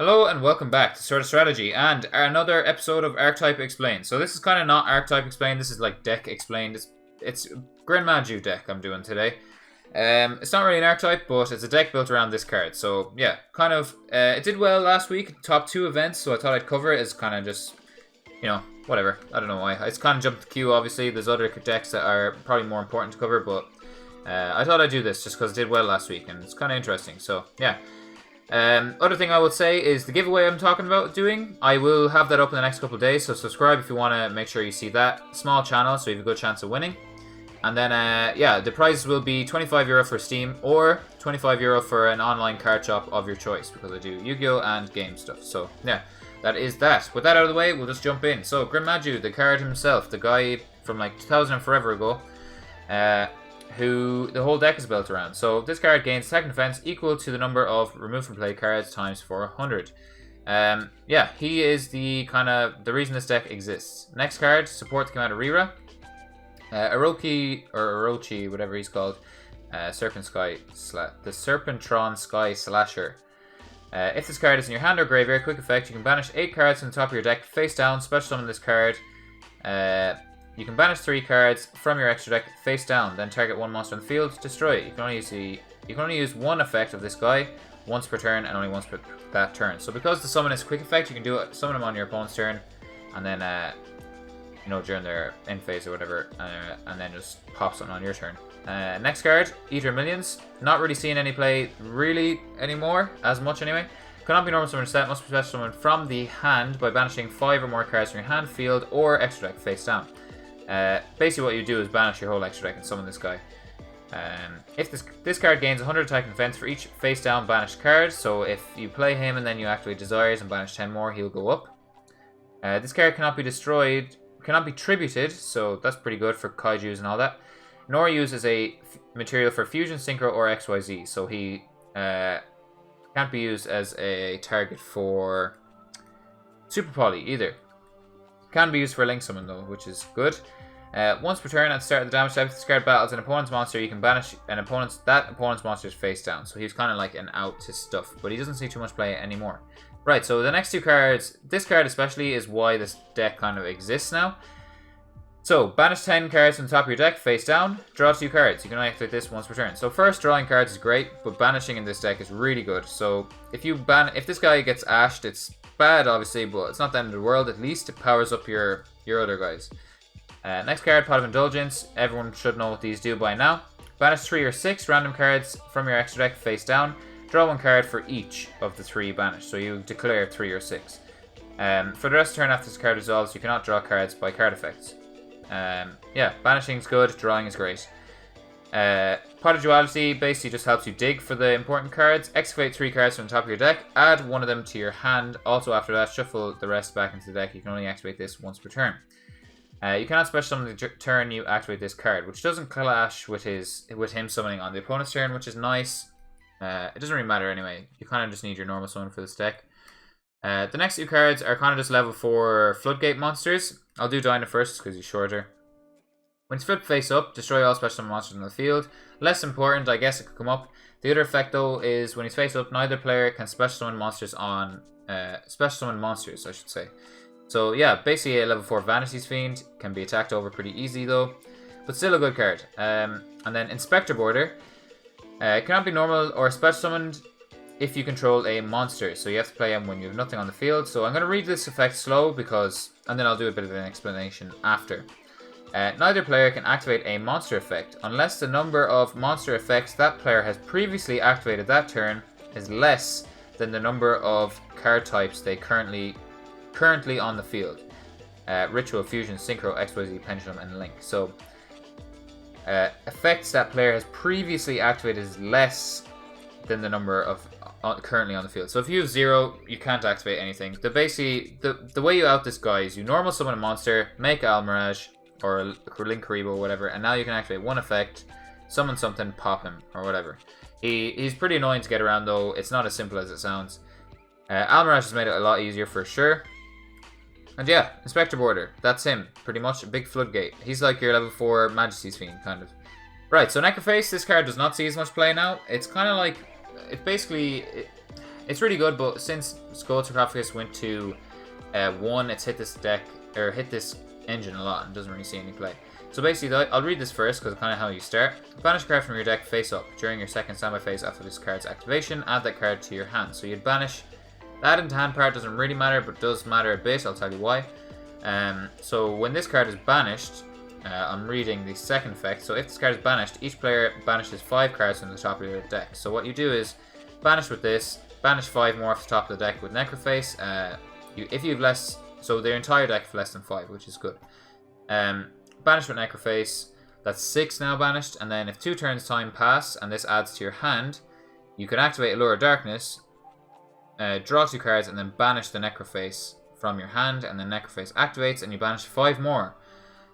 Hello and welcome back to Sorta Strategy and another episode of Archetype Explained. So this is kind of not Archetype Explained, this is like Deck Explained. It's Gren Maju deck I'm doing today. It's not really an archetype, but it's a deck built around this card. So yeah, kind of, it did well last week, top 2 events, so I thought I'd cover it as kind of just, you know, whatever. I don't know why. It's kind of jumped the queue, obviously. There's other decks that are probably more important to cover, but I thought I'd do this just because it did well last week and it's kind of interesting. So yeah. Other thing I would say is the giveaway I'm talking about doing. I will have that up in the next couple of days, so subscribe if you want to make sure you see that. Small channel, so you have a good chance of winning. And then, yeah, the prizes will be €25 for Steam or €25 for an online card shop of your choice, because I do Yu-Gi-Oh! And game stuff. So, yeah, that is that. With that out of the way, we'll just jump in. So, Gren Maju, the card himself, the guy from like 2000 and forever ago, who the whole deck is built around. So this card gains attack and defense equal to the number of remove from play cards times 400. Yeah, he is the reason this deck exists. Next card, support the commander Rira. Orochi, whatever he's called. Serpent the Serpent Tron Sky Slasher. If this card is in your hand or graveyard, quick effect, you can banish 8 cards from the top of your deck face down, special summon this card. You can banish 3 cards from your extra deck face down, then target 1 monster on the field, destroy it. You can only use one effect of this guy once per turn and only once per that turn. So because the summon is quick effect, you can do it, summon him on your opponent's turn, and then you know, during their end phase or whatever, and then just pop something on your turn. Next card, Eater Millions. Not really seeing any play really anymore, as much anyway. Cannot be normal summon set, must be special summoned from the hand by banishing 5 or more cards from your hand, field, or extra deck face down. Basically what you do is banish your whole extra deck and summon this guy. If this card gains 100 attack and defense for each face down banished card, so if you play him and then you activate Desires and banish 10 more, he'll go up. This card cannot be destroyed, cannot be tributed, so that's pretty good for kaijus and all that, nor used as a material for fusion, synchro, or XYZ, so he can't be used as a target for super poly either. Can be used for a link summon though, which is good. Once per turn at the start of the damage step, if this card battles an opponent's monster, you can banish that opponent's monster's face down. So he's kind of like an out to stuff, but he doesn't see too much play anymore. Right, so the next 2 cards, this card especially, is why this deck kind of exists now. So, banish 10 cards from the top of your deck, face down, draw 2 cards. You can only activate this once per turn. So first, drawing cards is great, but banishing in this deck is really good. So if this guy gets ashed, it's bad obviously, but it's not the end of the world. At least it powers up your other guys. Next card, Pot of Indulgence. Everyone should know what these do by now. Banish 3 or 6 random cards from your extra deck face down. Draw 1 card for each of the 3 banished. So you declare 3 or 6. For the rest of the turn after this card resolves, you cannot draw cards by card effects. Yeah, banishing is good, drawing is great. Pot of Duality basically just helps you dig for the important cards. Excavate 3 cards from the top of your deck. Add 1 of them to your hand. Also after that, shuffle the rest back into the deck. You can only activate this once per turn. You cannot special summon the turn you activate this card, which doesn't clash with him summoning on the opponent's turn, which is nice. It doesn't really matter anyway. You kind of just need your normal summon for this deck. The next 2 cards are kind of just level 4 Floodgate monsters. I'll do Dyna first because he's shorter. When he's flipped face up, destroy all special summon monsters on the field. Less important, I guess it could come up. The other effect though is when he's face up, neither player can special summon monsters on special summon monsters, I should say. So yeah, basically a level 4 Vanity's Fiend, can be attacked over pretty easy though, but still a good card. And then Inspector Border, cannot be normal or special summoned if you control a monster, so you have to play him when you have nothing on the field. So I'm going to read this effect slow and then I'll do a bit of an explanation after. Neither player can activate a monster effect unless the number of monster effects that player has previously activated that turn is less than the number of card types they currently on the field. Ritual, Fusion, Synchro, XYZ, Pendulum, and Link. So effects that player has previously activated is less than the number of currently on the field. So if you have 0, you can't activate anything. The way you out this guy is you normal summon a monster, make Almirage or a Link Karibo or whatever, and now you can activate 1 effect, summon something, pop him or whatever. He's pretty annoying to get around though. It's not as simple as it sounds. Almirage has made it a lot easier for sure. And yeah, Inspector Border, that's him, pretty much. A big Floodgate. He's like your level 4 Majesty's Fiend, kind of. Right, so Neck of Face, this card does not see as much play now. It's kind of like, it's basically, It's really good, but since Gold Sarcophagus went to 1, it's hit this deck, or hit this engine a lot and doesn't really see any play. So basically, I'll read this first because it's kind of how you start. Banish a card from your deck face up. During your second standby phase after this card's activation, add that card to your hand. So you'd banish. The add into hand part doesn't really matter, but does matter a bit. I'll tell you why. So when this card is banished, I'm reading the second effect. So if this card is banished, each player banishes 5 cards from the top of your deck. So what you do is banish with this, banish 5 more off the top of the deck with Necroface. If you have less, so their entire deck for less than 5, which is good. Banish with Necroface, that's 6 now banished, and then if 2 turns time pass and this adds to your hand, you can activate Allure of Darkness, draw 2 cards, and then banish the Necroface from your hand, and then Necroface activates, and you banish 5 more.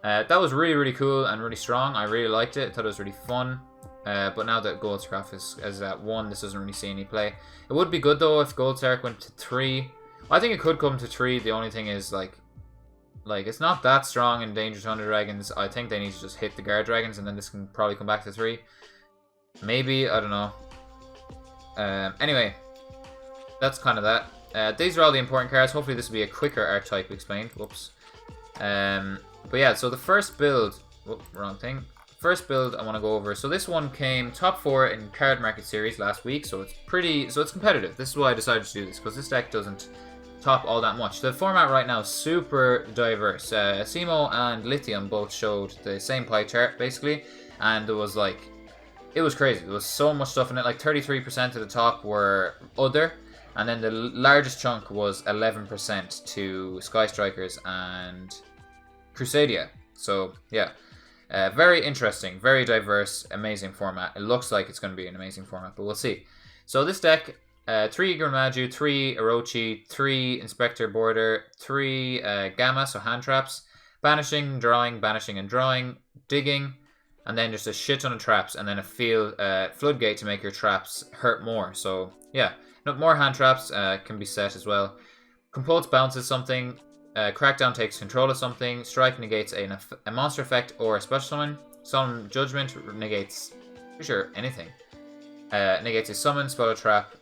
That was really, really cool and really strong. I really liked it. I thought it was really fun. But now that Gold Sark is at 1, this doesn't really see any play. It would be good though if Gold Sark went to 3. I think it could come to 3. The only thing is like it's not that strong in Danger Thunder Dragons. I think they need to just hit the Guard Dragons and then this can probably come back to 3. Maybe, I don't know. Anyway, that's kind of that. These are all the important cards. Hopefully this will be a quicker Archetype Explained. Whoops. But yeah, so the first build... Whoop, wrong thing. First build I want to go over. So this one came top 4 in Card Market Series last week. So it's competitive. This is why I decided to do this, because this deck doesn't top all that much. The format right now is super diverse. Simo and Lithium both showed the same pie chart basically, and it was crazy. There was so much stuff in it. Like 33% of the top were other, and then the largest chunk was 11% to Sky Strikers and Crusadia. So yeah, very interesting, very diverse, amazing format. It looks like it's going to be an amazing format, but we'll see. So this deck, 3 Gren Maju, 3 Orochi, 3 Inspector Border, 3 Gamma, so hand traps, banishing, drawing, banishing and drawing, digging, and then just a shit ton of traps, and then a floodgate to make your traps hurt more. So yeah, no, more hand traps can be set as well. Compulse bounces something, Crackdown takes control of something, Strike negates a monster effect or a special summon, Solemn Judgment negates, pretty sure, anything. Negates a summon, spell or trap,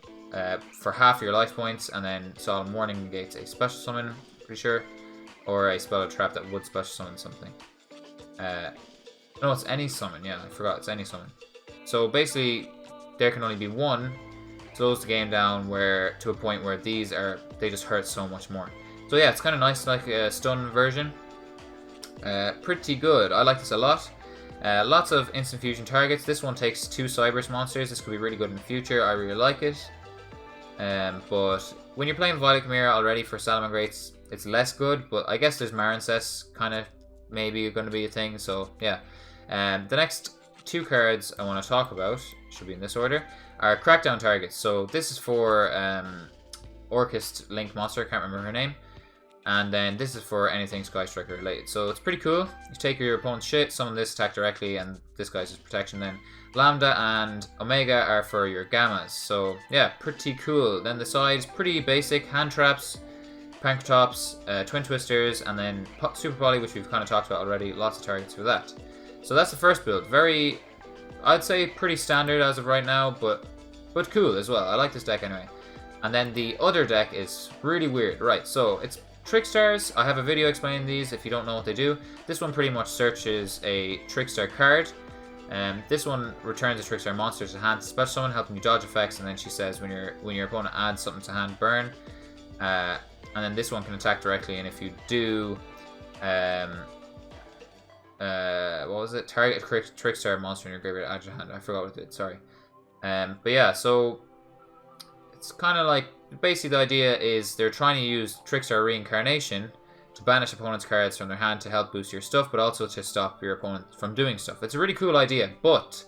for half your life points, and then Solemn Warning negates a special summon, pretty sure, or a spell or trap that would special summon something. No, it's any summon, yeah, I forgot, it's any summon. So basically, there can only be one, slows the game down to a point where they just hurt so much more. So yeah, it's kind of nice, like a stun version. Pretty good, I like this a lot. Lots of instant fusion targets. This one takes 2 Cybers monsters. This could be really good in the future. I really like it. But when you're playing Violet Chimera already for Salamangreats, it's less good. But I guess there's Marincess kind of maybe going to be a thing. So yeah. The next 2 cards I want to talk about, should be in this order, are Crackdown Targets. So this is for Orchist Link monster. I can't remember her name. And then this is for anything Sky Striker related. So it's pretty cool. You take your opponent's shit, summon this, attack directly, and this guy's just protection then. Lambda and Omega are for your Gammas. So yeah, pretty cool. Then the sides, pretty basic. Hand traps, Pankratops, Twin Twisters, and then Super Poly, which we've kind of talked about already. Lots of targets for that. So that's the first build. Very, I'd say pretty standard as of right now, but cool as well. I like this deck anyway. And then the other deck is really weird. Right, so it's Trickstars. I have a video explaining these if you don't know what they do. This one pretty much searches a Trickstar card. This one returns a Trickstar monster to hand, special summon, helping you dodge effects, and then she says when your opponent adds something to hand, burn. And then this one can attack directly, and if you do, what was it? Target Trickstar monster in your graveyard, add your hand. I forgot what it did. Sorry. But yeah, so it's kind of like, basically the idea is they're trying to use Trickstar Reincarnation to banish opponent's cards from their hand to help boost your stuff, but also to stop your opponent from doing stuff. It's a really cool idea, but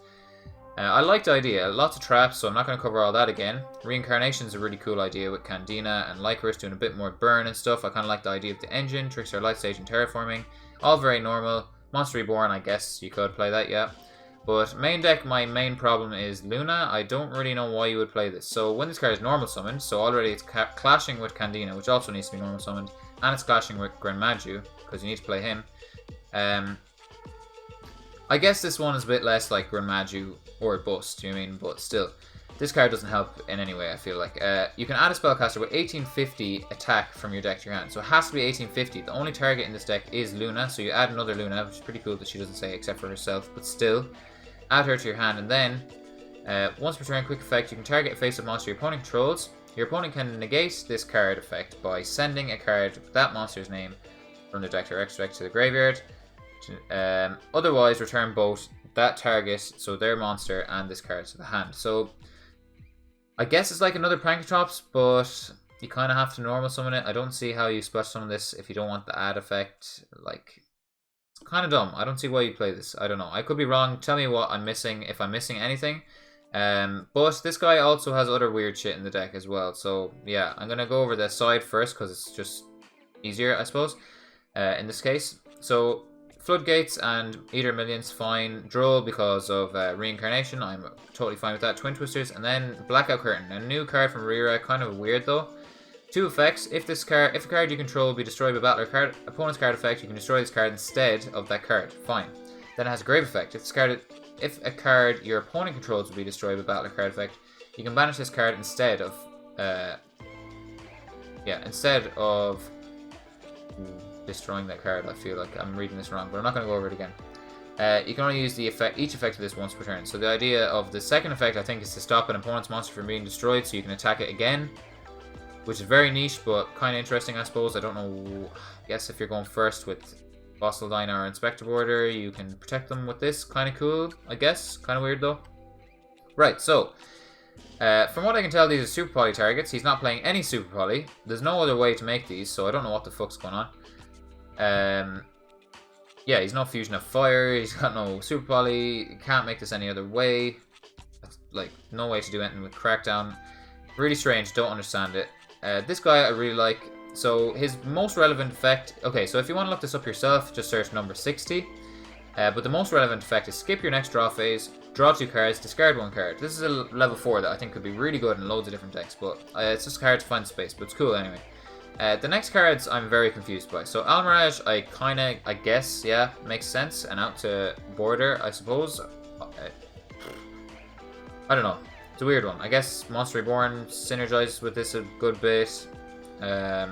I like the idea. Lots of traps, so I'm not going to cover all that again. Reincarnation is a really cool idea with Candina and Lycoris doing a bit more burn and stuff. I kind of like the idea of the engine, Trickstar Light Stage and Terraforming. All very normal. Monster Reborn, I guess you could play that, yeah. But main deck, my main problem is Luna. I don't really know why you would play this. So when this card is normal summoned, so already it's clashing with Candina, which also needs to be normal summoned, and it's clashing with Gren Maju, because you need to play him. I guess this one is a bit less like Gren Maju or Bust, you know what I mean? But still, This card doesn't help in any way, I feel like. You can add a spellcaster with 1850 attack from your deck to your hand. So it has to be 1850. The only target in this deck is Luna, so you add another Luna, which is pretty cool that she doesn't say except for herself, but still. Add her to your hand, and then, once per turn, quick effect, you can target a face-up monster your opponent controls. Your opponent can negate this card effect by sending a card with that monster's name from their deck to extra deck to the graveyard. Otherwise, return both that target, so their monster, and this card to the hand. So, I guess it's like another Prankotrops, but you kind of have to normal summon it. I don't see how you splash summon this if you don't want the add effect. Like, it's kind of dumb. I don't see why you play this. I don't know. I could be wrong. Tell me what I'm missing, if I'm missing anything. But this guy also has other weird shit in the deck as well. So, yeah, I'm going to go over the side first because it's just easier, I suppose, in this case. So, Floodgates and Eater Millions, fine. Droll because of Reincarnation, I'm totally fine with that. Twin Twisters, and then Blackout Curtain, a new card from Rira, kind of weird though. 2 effects. If a card you control be destroyed by battle or card opponent's card effect, you can destroy this card instead of that card. Fine. Then it has a grave effect. If a card your opponent controls will be destroyed by battle or card effect, you can banish this card instead of destroying that card. I feel like I'm reading this wrong, but I'm not going to go over it again. You can only use each effect of this once per turn. So the idea of the second effect, I think, is to stop an opponent's monster from being destroyed so you can attack it again, which is very niche, but kind of interesting, I suppose. I don't know. I guess if you're going first with Fossil Dino or Inspector Border, you can protect them with this. Kind of cool, I guess. Kind of weird, though. Right, so from what I can tell, these are Super Poly targets. He's not playing any Super Poly. There's no other way to make these, so I don't know what the fuck's going on. Yeah, he's no Fusion of Fire, he's got no Super Poly, can't make this any other way. Like, no way to do anything with Crackdown. Really strange, don't understand it. This guy I really like. So, his most relevant effect... Okay, so if you want to look this up yourself, just search number 60. But the most relevant effect is skip your next draw phase, draw 2 cards, discard 1 card. This is a level 4 that I think could be really good in loads of different decks, but it's just hard to find space, but it's cool anyway. The next cards I'm very confused by. So Almirage, I guess, yeah, makes sense. And out to Border, I suppose. I don't know. It's a weird one. I guess Monster Reborn synergizes with this a good bit. I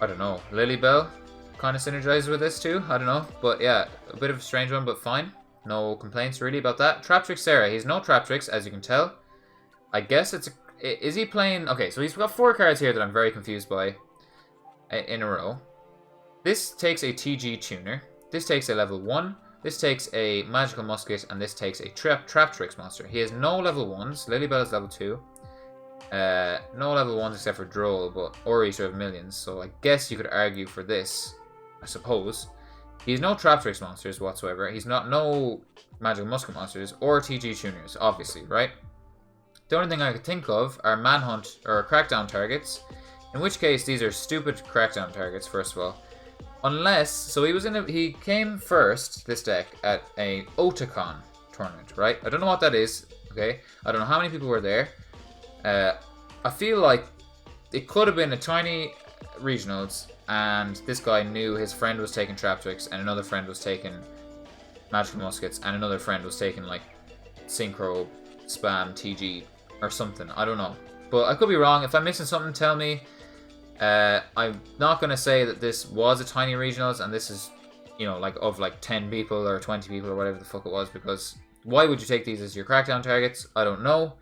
don't know. Lilybell kind of synergizes with this too. I don't know. But yeah, a bit of a strange one, but fine. No complaints really about that. Traptrix Sarah. He's no Traptrix, as you can tell. I guess it's a... Is he playing... Okay, so he's got 4 cards here that I'm very confused by in a row. This takes a TG Tuner. This takes a level 1. This takes a Magical Musket. And this takes a Traptrix monster. He has no level 1s. Lilybell is level 2. No level 1s except for Droll, but or Eater of Millions. So I guess you could argue for this, I suppose. He has no Traptrix monsters whatsoever. He's not no Magical Musket monsters or TG Tuners, obviously, right? The only thing I could think of are Manhunt or Crackdown Targets, in which case these are stupid Crackdown Targets, first of all. Unless, so he came first, this deck, at a Otakon tournament, right? I don't know what that is, okay? I don't know how many people were there. I feel like it could have been a tiny regionals, and this guy knew his friend was taking Traptrix, and another friend was taking Magical Muskets, and another friend was taking, like, Synchro, Spam, TG, or something. I don't know. But I could be wrong. If I'm missing something, tell me. I'm not going to say that this was a tiny regionals and this is, you know, like of like 10 people or 20 people or whatever the fuck it was, because why would you take these as your Crackdown targets? I don't know.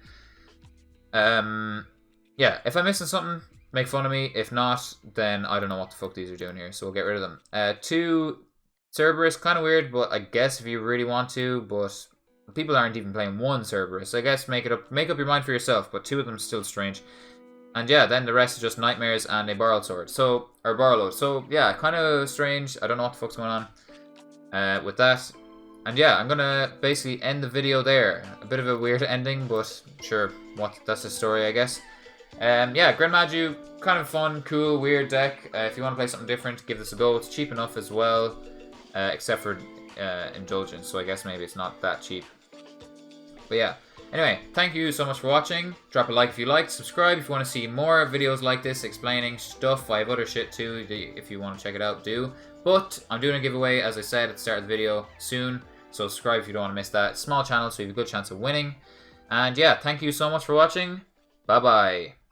Yeah, if I'm missing something, make fun of me. If not, then I don't know what the fuck these are doing here, so we'll get rid of them. 2 Cerberus, kind of weird, but I guess if you really want to, but people aren't even playing 1 Cerberus. I guess make up your mind for yourself, but 2 of them still strange. And yeah, then the rest is just Nightmares and a Borrowed Sword. So, or Borrowed. So yeah, kind of strange. I don't know what the fuck's going on with that. And yeah, I'm gonna basically end the video there. A bit of a weird ending, but sure, that's the story, I guess. Yeah, Gren Maju, kind of fun, cool, weird deck. If you want to play something different, give this a go. It's cheap enough as well, except for Indulgence, so I guess maybe it's not that cheap. But yeah, anyway, thank you so much for watching. Drop a like if you liked, subscribe if you want to see more videos like this explaining stuff. I have other shit too, if you want to check it out, do. But I'm doing a giveaway, as I said at the start of the video, soon. So subscribe if you don't want to miss that. Small channel, so you have a good chance of winning. And yeah, thank you so much for watching. Bye-bye.